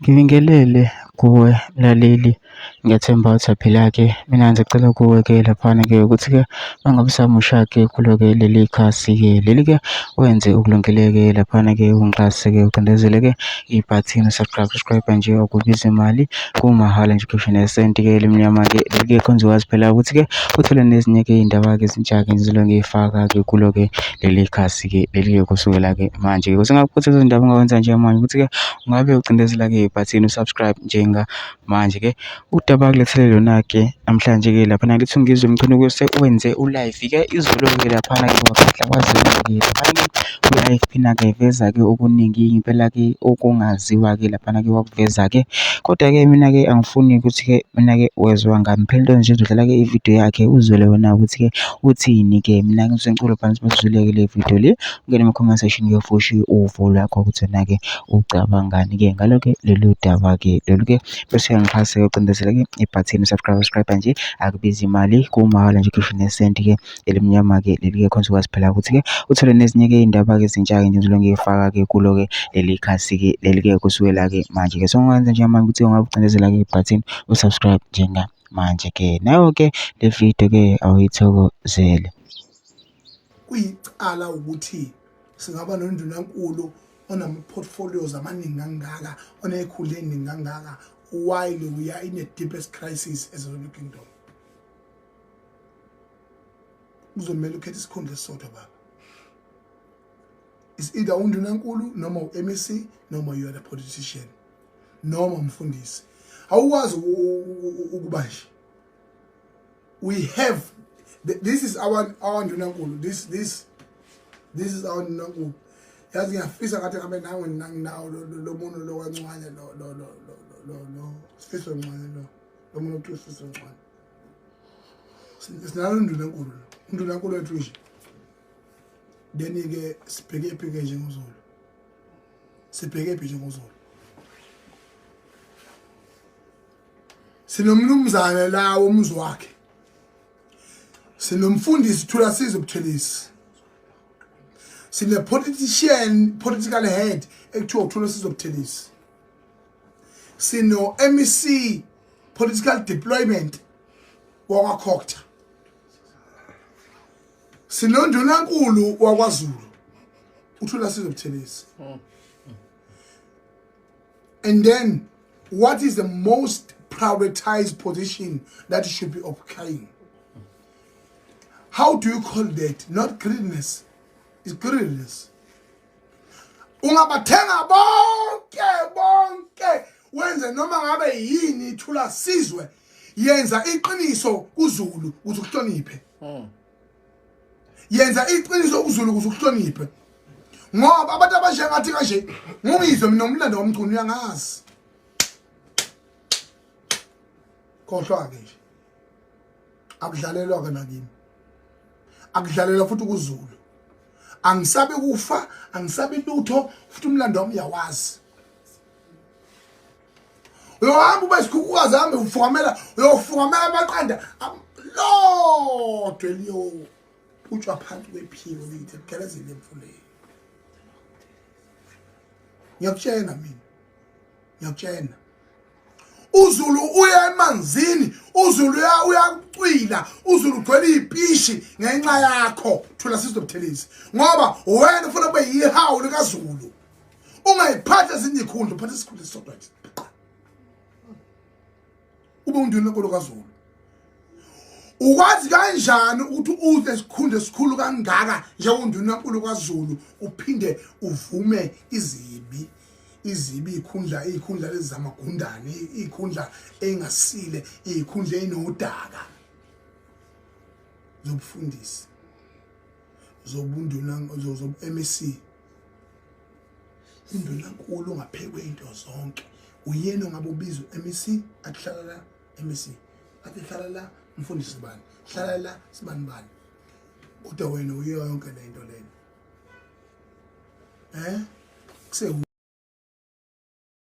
Ngibingelele kuwe mlaleli, ngiyathemba ukuthi aphila-ke. Mina ngisacela kuwe-ke laphana-ke ukuthi-ke uma ngabe usamusha-ke kulo-ke leli khasi-ke leli-ke wenze ukulungele-ke laphana-ke ungixhase-ke ucindezele-ke ibhathini subscribe nje okubiza imali kumahhala nje ukhiphe nesenti-ke elimnyama-ke leli-ke khonza ukwazi phela ukuthi-ke uthole nezinye-ke iy'ndaba-ke ezintsha-ke ngizolo ngiyifaka-ke kulo-ke leli khasi-ke leli-ke kusukela-ke manje-ke ukuze ngakuphuthi lezi ndaba ongawenza nje manje ukuthi-ke ungabe ucindezela-ke ibhathini usubscribe njengamanje-ke udaba kulethele lona-ke namhlanje-ke laphana lithi uNgizwe Mchunu wenze u-live-ke izolo-ke laphana-ke wakhe kwazwela-ke laphana-ke u-IFP na-ke veza-ke okuningi impela-ke okungaziwa-ke laphana-ke wakuveza-ke kodwa-ke mina-ke angifuni ukuthi-ke mina-ke wezwa ngami phela into nje udlala-ke ividiyo yakhe uzwele wena ukuthi-ke uthini-ke. Mina-ke ngicela phansi basizwele-ke le video le ungene ema-comment section uyofusha uvo lwakho ukuthi wena-ke ucabangani-ke ngalo-ke lolu daba-ke lolu-ke bese uyangixhasa-ke ucindezela-ke ibhathini subscribe nje akubiza imali kumahhala nje ukhiphe nesenti-ke elimnyama-ke leli-ke khonza ukwazi phela ukuthi-ke uthole nezinye-ke iy'ndaba-ke ezintsha-ke nje ngizolo ngiyifaka-ke kulo-ke leli khasi-ke leli-ke kusukela-ke manje-ke so ngokwenza njengamanje ukuthi ungabe ucindezela-ke ibhathini usubscribe njengamanje-ke nayo-ke le video-ke awuyithokozele. Kuyicala ukuthi singaba nondunankulu onama-portfolios amaningi kangaka, onekhulu eningi kangaka, while we are in the deepest crisis as a kingdom. Uzomela ukhetha isikhundla esisodwa baba. It's either undunankulu noma u-MEC noma you are a politician noma umfundisi. Awukwazi ukuba nje. We have this is our ndunankulu. This is our ndunankulu. Yazi ngiyafisa ngathi ngabe nawe nawo lo muntu lo kancane lo sifiso ncane lo muntu usifiso ncane. Sinalo ndunankulu lo. Undunankulu wethu nje. Then-ke sibheke ephike nje ngozolo. Sibheke ephike ngozolo. Sinomnumzane lawo umzi wakhe. Sinomfundisi Thula Sizwe Buthelezi. Sine political head ekuthiwa uThula Sizwe Buthelezi. Sino MEC political deployment wakwaKhokta. Sino ndunankulu wakwaZulu uThula Sizwe Buthelezi. And then what is the most prioritized position that you should be occupying? How do you call that? Not greediness. It's greediness. Ungabathenga bonke wenze noma ngabe yini Thula Sizwe yenza iqiniso kuZulu ukuthi ukuhloniphe. Yenza iqiniso kuZulu ukuthi ukuhloniphe. Ngoba abantu abanjengathi kanje ngungizwe mina umlando womchunu uyangazi. Khohlwa-ke nje. Akudlalelwa-ke nakimi. Akudlalelwa futhi kuZulu. Angisabe kufa, angisabe lutho, futhi umlando wami uyawazi. Uyohamba ube isikhukhukazi hambe uyofukamela amaqanda. Lodwa eliyo utshwa phansi kwephiwo lithi kugelezele emfuleni. Ngiyakutshela mina. Ngiyakutshela. uZulu uya emanzini, uZulu uyacwila, uZulu ugcwele izipishi ngenxa yakho Thula Sizwe Buthelezi. Ngoba wena ufuna kube yihawu likaZulu. Ungayiphatha ezinye izikhundla, uphatha isikhundla esisodwa nje. Ube undunankulu kaZulu. Ukwazi kanjani ukuthi uze isikhundla esikhulu kangaka njengondunankulu kaZulu uphinde uvume izibi ikhundla lezi zamagundane, ikhundla engasile, ikhundla enodaka zobufundisi, zobu-MEC. Undunankulu ongaphekwe into zonke uyena ongabe ubizwa MEC, ahlala la MEC, athi hlala la umfundisi bani, hlala la sibani bani. Kodwa wena uyiyo yonke le nto lena kuse